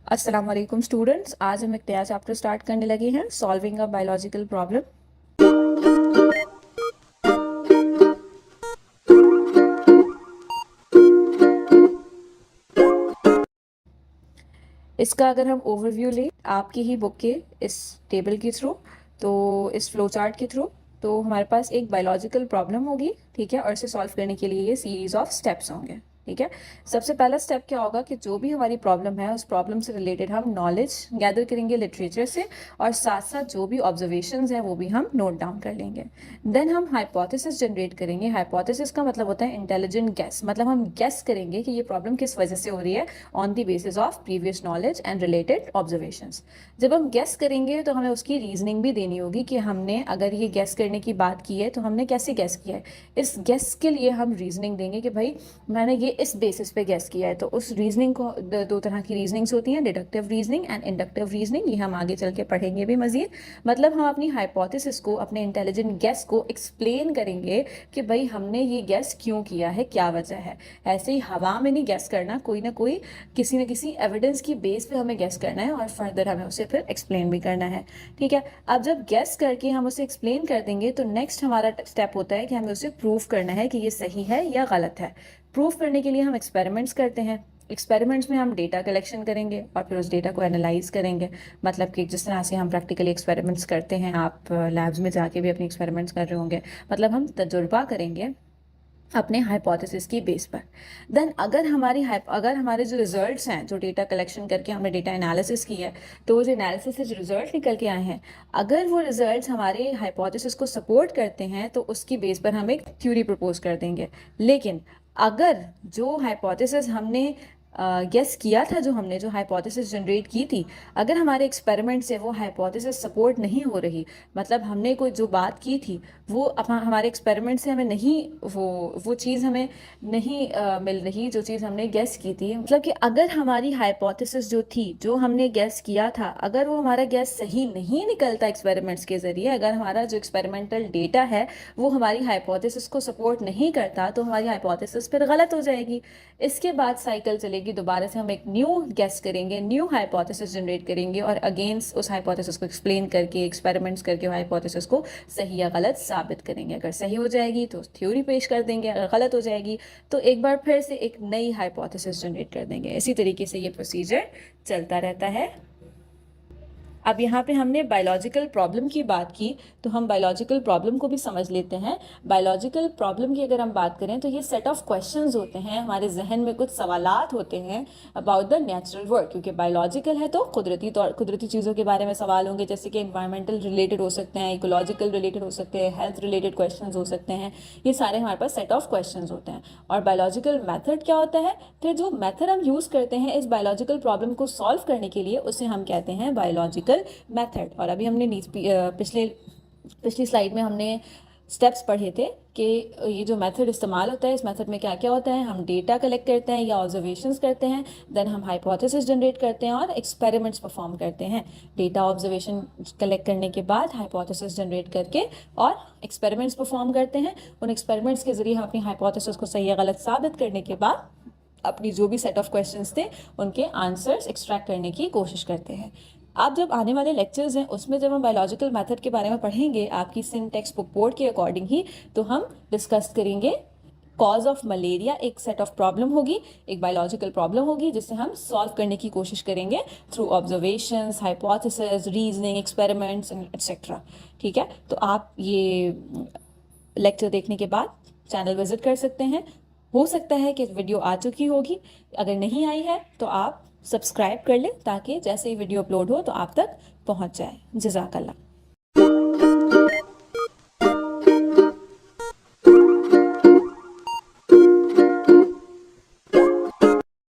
अस्सलाम वालेकुम स्टूडेंट्स। आज हम एक नया चैप्टर स्टार्ट करने लगे हैं, सॉल्विंग अ बायोलॉजिकल प्रॉब्लम। इसका अगर हम ओवरव्यू लें आपकी ही बुक के इस टेबल के थ्रू, तो इस फ्लो चार्ट के थ्रू, तो हमारे पास एक बायोलॉजिकल प्रॉब्लम होगी, ठीक है। और इसे सॉल्व करने के लिए ये सीरीज ऑफ स्टेप्स होंगे, ठीक है। सबसे पहला स्टेप क्या होगा कि जो भी हमारी प्रॉब्लम है उस प्रॉब्लम से रिलेटेड हम नॉलेज गैदर करेंगे लिटरेचर से, और साथ साथ जो भी ऑब्जर्वेशंस हैं वो भी हम नोट डाउन कर लेंगे। देन हम हाइपोथेसिस जनरेट करेंगे। हाइपोथेसिस का मतलब होता है इंटेलिजेंट गेस, मतलब हम गेस करेंगे कि ये प्रॉब्लम किस वजह से हो रही है on the basis of previous knowledge and related observations. जब हम गेस करेंगे तो हमें उसकी रीजनिंग भी देनी होगी कि हमने अगर ये गेस करने की बात की है तो हमने कैसे गेस किया है। इस गेस के लिए हम रीजनिंग देंगे कि भाई मैंने ये इस बेसिस पे गेस किया है। तो उस रीजनिंग को दो तरह की रीजनिंग्स होती हैं, deductive reasoning and inductive reasoning. ये हम आगे चल के पढ़ेंगे भी मजीद। मतलब हम अपनी हाइपोथेसिस को, अपने इंटेलिजेंट गेस को एक्सप्लेन करेंगे कि भाई हमने ये गेस क्यों किया है, क्या वजह है। ऐसे ही हवा में नहीं गेस करना, कोई ना कोई किसी न किसी एविडेंस की बेस पे हमें गेस करना है और फर्दर हमें उसे फिर एक्सप्लेन भी करना है, ठीक है। अब जब गेस करके हम उसे एक्सप्लेन कर देंगे तो नेक्स्ट हमारा स्टेप होता है कि हमें उसे प्रूव करना है कि ये सही है या गलत है। प्रूफ करने के लिए हम एक्सपेरिमेंट्स करते हैं। एक्सपेरिमेंट्स में हम डेटा कलेक्शन करेंगे और फिर उस डेटा को एनालाइज करेंगे। मतलब कि जिस तरह से हम प्रैक्टिकली एक्सपेरिमेंट्स करते हैं, आप लैब्स में जाके भी अपने एक्सपेरिमेंट्स कर रहे होंगे। मतलब हम तजुर्बा करेंगे अपने हाइपोथेसिस की बेस पर। देन अगर हमारे जो रिजल्ट्स हैं, जो डेटा कलेक्शन करके हमने डेटा एनालिसिस की है, तो वो जो एनालिसिस से जो रिजल्ट निकल के आए हैं, अगर वो रिजल्ट्स हमारे हाइपोथेसिस को सपोर्ट करते हैं तो उसकी बेस पर हम एक थ्योरी प्रपोज कर देंगे। लेकिन अगर जो हाइपोथेसिस हमने गेस किया था, जो हाइपोथेसिस जनरेट की थी, अगर हमारे एक्सपेरिमेंट से वो हाइपोथेसिस सपोर्ट नहीं हो रही, मतलब हमने कोई जो बात की थी वो हमारे एक्सपेरिमेंट से हमें नहीं, वो चीज़ हमें नहीं मिल रही, जो चीज़ हमने गेस की थी। मतलब कि अगर हमारी हाइपोथेसिस जो थी, जो हमने गेस किया था, अगर वो हमारा गेस सही नहीं निकलता एक्सपेरिमेंट्स के ज़रिए, अगर हमारा जो एक्सपेरिमेंटल डेटा है वो हमारी हाइपोथेसिस को सपोर्ट नहीं करता, तो हमारी हाइपोथेसिस फिर गलत हो जाएगी। इसके बाद साइकिल चलेगी, दोबारा से हम एक न्यू गेस करेंगे, न्यू हाइपोथेसिस जनरेट करेंगे और अगेंस्ट उस हाइपोथेसिस को एक्सप्लेन करके, एक्सपेरिमेंट्स करके हाइपोथेसिस को सही या गलत साबित करेंगे। अगर सही हो जाएगी तो थ्योरी पेश कर देंगे, अगर गलत हो जाएगी तो एक बार फिर से एक नई हाइपोथेसिस जनरेट कर देंगे। इसी तरीके से ये प्रोसीजर चलता रहता है। अब यहाँ पे हमने बायोलॉजिकल प्रॉब्लम की बात की, तो हम बायोलॉजिकल प्रॉब्लम को भी समझ लेते हैं। बायोलॉजिकल प्रॉब्लम की अगर हम बात करें तो ये सेट ऑफ क्वेश्चंस होते हैं, हमारे जहन में कुछ सवालात होते हैं अबाउट द नेचुरल वर्ल्ड। क्योंकि बायोलॉजिकल है तो कुदरती चीज़ों के बारे में सवाल होंगे, जैसे कि इन्वायरमेंटल रिलेटेड हो सकते हैं, इकोलॉजिकल रिलेटेड हो सकते हैं, हेल्थ रिलेटेड क्वेश्चन हो सकते हैं। ये सारे हमारे पास सेट ऑफ क्वेश्चन होते हैं। और बायोलॉजिकल मैथड क्या होता है, फिर जो मैथड हम यूज़ करते हैं इस बायोलॉजिकल प्रॉब्लम को सॉल्व करने के लिए, उसे हम कहते हैं बायोलॉजिकल मेथड। और अभी हमने पिछली स्लाइड में हमने स्टेप्स पढ़े थे कि ये जो मेथड इस्तेमाल होता है, इस मेथड में क्या क्या होता है। हम डेटा कलेक्ट करते हैं या ऑब्जर्वेशंस करते हैं, देन हम हाइपोथेसिस जनरेट करते हैं और एक्सपेरिमेंट्स परफॉर्म करते हैं। डेटा ऑब्जर्वेशन कलेक्ट करने के बाद हाइपोथेसिस जनरेट करके और एक्सपेरिमेंट्स परफॉर्म करते हैं। उन एक्सपेरिमेंट्स के जरिए हम अपनी हाइपोथेसिस को सही या गलत साबित करने के बाद अपनी जो भी सेट ऑफ क्वेश्चंस थे उनके आंसर्स एक्सट्रैक्ट करने की कोशिश करते हैं। आप जब आने वाले लेक्चर्स हैं उसमें जब हम बायोलॉजिकल मेथड के बारे में पढ़ेंगे आपकी सिन टेक्स्ट बुक बोर्ड के अकॉर्डिंग ही, तो हम डिस्कस करेंगे कॉज ऑफ मलेरिया। एक सेट ऑफ प्रॉब्लम होगी, एक बायोलॉजिकल प्रॉब्लम होगी जिसे हम सॉल्व करने की कोशिश करेंगे through observations, hypothesis, reasoning, experiments etcetera, ठीक है। तो आप ये लेक्चर देखने के बाद चैनल विजिट कर सकते हैं। हो सकता है कि वीडियो आ चुकी होगी, अगर नहीं आई है तो आप सब्सक्राइब कर लें ताकि जैसे ही वीडियो अपलोड हो तो आप तक पहुंच जाए। जज़ाकल्लाह।